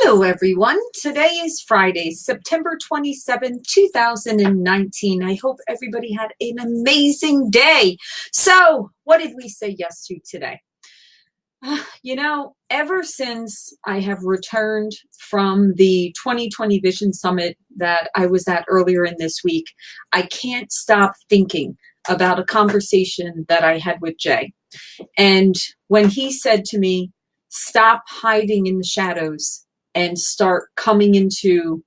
Hello, everyone. Today is Friday, September 27, 2019. I hope everybody had an amazing day. So, what did we say yes to today? Ever since I have returned from the 2020 Vision Summit that I was at earlier in this week, I can't stop thinking about a conversation that I had with Jay. And when he said to me, stop hiding in the shadows and start coming into,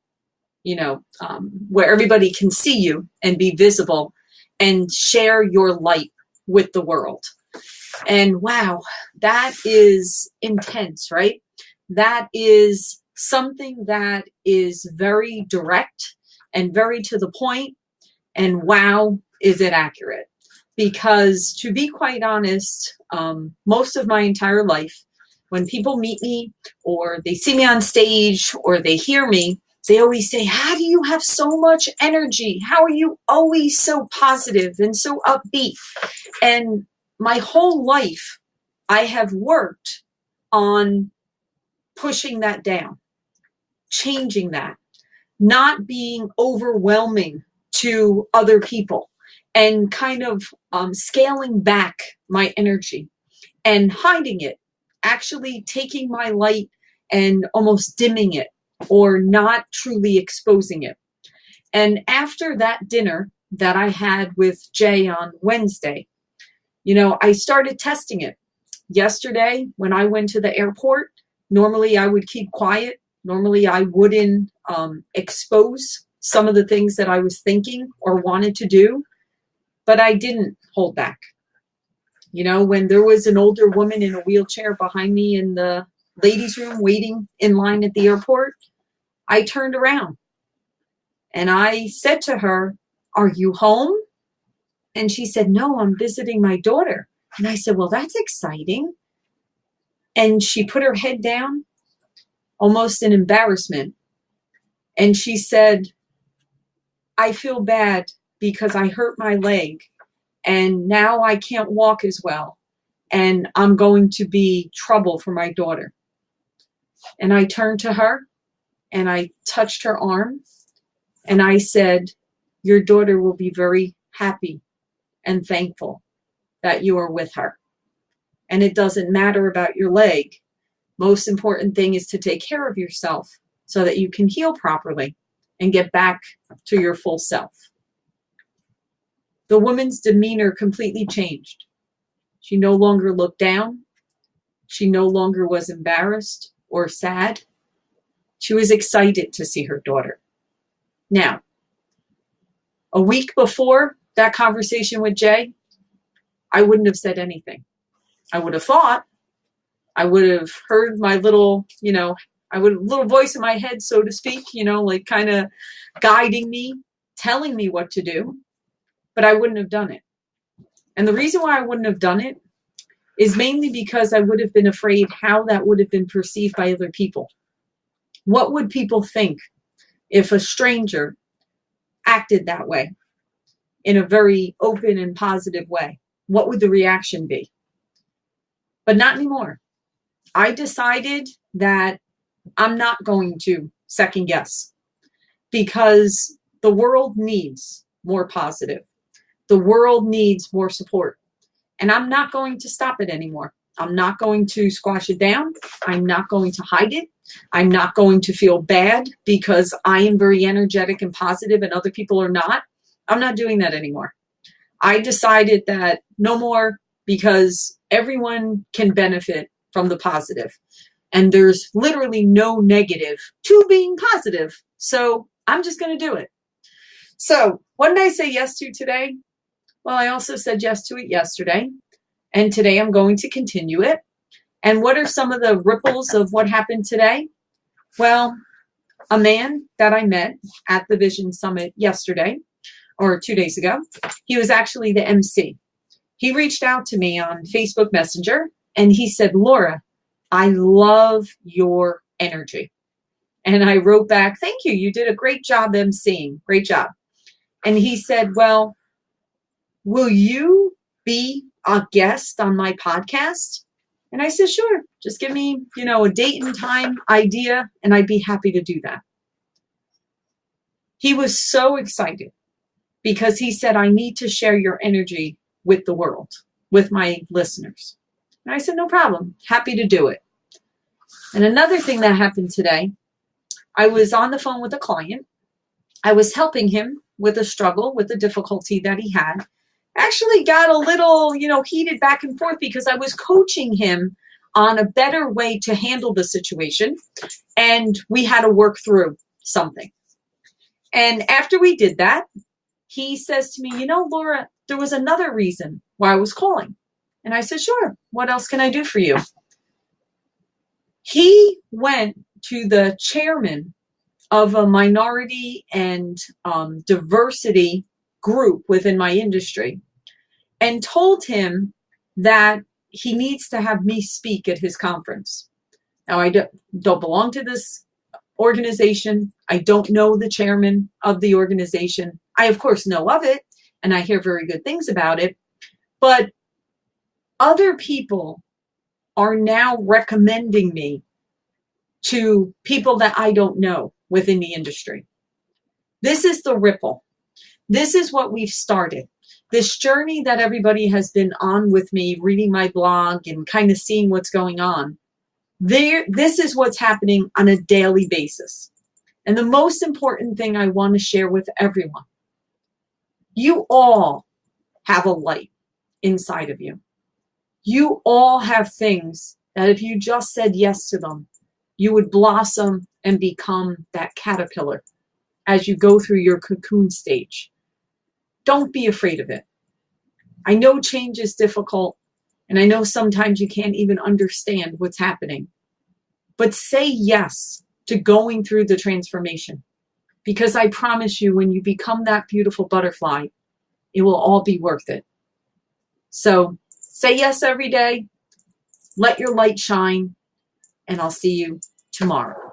where everybody can see you and be visible and share your light with the world. And wow, that is intense, right? That is something that is very direct and very to the point. And wow, is it accurate? Because to be quite honest, most of my entire life, when people meet me or they see me on stage or they hear me, they always say, how do you have so much energy? How are you always so positive and so upbeat? And my whole life, I have worked on pushing that down, changing that, not being overwhelming to other people, and kind of scaling back my energy and hiding it, actually taking my light and almost dimming it or not truly exposing it. And after that dinner that I had with Jay on Wednesday, I started testing it. Yesterday, when I went to the airport, normally I would keep quiet. Normally I wouldn't expose some of the things that I was thinking or wanted to do, but I didn't hold back. When there was an older woman in a wheelchair behind me in the ladies' room waiting in line at the airport, I turned around and I said to her, "Are you home?" And she said, "No, I'm visiting my daughter." And I said, "Well, that's exciting." And she put her head down, almost in embarrassment. And she said, "I feel bad because I hurt my leg and now I can't walk as well. And I'm going to be trouble for my daughter." And I turned to her and I touched her arm and I said, "Your daughter will be very happy and thankful that you are with her. And it doesn't matter about your leg. Most important thing is to take care of yourself so that you can heal properly and get back to your full self." The woman's demeanor completely changed. She no longer looked down. She no longer was embarrassed or sad. She was excited to see her daughter. Now, a week before that conversation with Jay, I wouldn't have said anything. I would have thought, I would have heard my little voice in my head, so to speak, like kind of guiding me, telling me what to do, but I wouldn't have done it. And the reason why I wouldn't have done it is mainly because I would have been afraid how that would have been perceived by other people. What would people think if a stranger acted that way in a very open and positive way? What would the reaction be? But not anymore. I decided that I'm not going to second guess because the world needs more positive. The world needs more support. And I'm not going to stop it anymore. I'm not going to squash it down. I'm not going to hide it. I'm not going to feel bad because I am very energetic and positive and other people are not. I'm not doing that anymore. I decided that no more, because everyone can benefit from the positive. And there's literally no negative to being positive. So I'm just going to do it. So what did I say yes to today? Well, I also said yes to it yesterday. And today I'm going to continue it. And what are some of the ripples of what happened today? Well, a man that I met at the Vision Summit yesterday, or 2 days ago, he was actually the MC. He reached out to me on Facebook Messenger and he said, "Laura, I love your energy." And I wrote back, "Thank you. You did a great job MCing. Great job." And he said, "Well, will you be a guest on my podcast?" And I said, sure, just give me, a date and time idea, and I'd be happy to do that. He was so excited because he said, I need to share your energy with the world, with my listeners. And I said, no problem, happy to do it. And another thing that happened today, I was on the phone with a client. I was helping him with a struggle, with a difficulty that he had. Actually got a little, heated back and forth because I was coaching him on a better way to handle the situation. And we had to work through something. And after we did that, he says to me, Laura, there was another reason why I was calling. And I said, sure, what else can I do for you? He went to the chairman of a minority and diversity group within my industry and told him that he needs to have me speak at his conference. Now, I don't belong to this organization. I don't know the chairman of the organization. I, of course, know of it, and I hear very good things about it. But other people are now recommending me to people that I don't know within the industry. This is the ripple. This is what we've started. This journey that everybody has been on with me, reading my blog and kind of seeing what's going on. This is what's happening on a daily basis. And the most important thing I want to share with everyone, you all have a light inside of you. You all have things that if you just said yes to them, you would blossom and become that caterpillar as you go through your cocoon stage. Don't be afraid of it. I know change is difficult, and I know sometimes you can't even understand what's happening. But say yes to going through the transformation, because I promise you, when you become that beautiful butterfly, it will all be worth it. So say yes every day, let your light shine, and I'll see you tomorrow.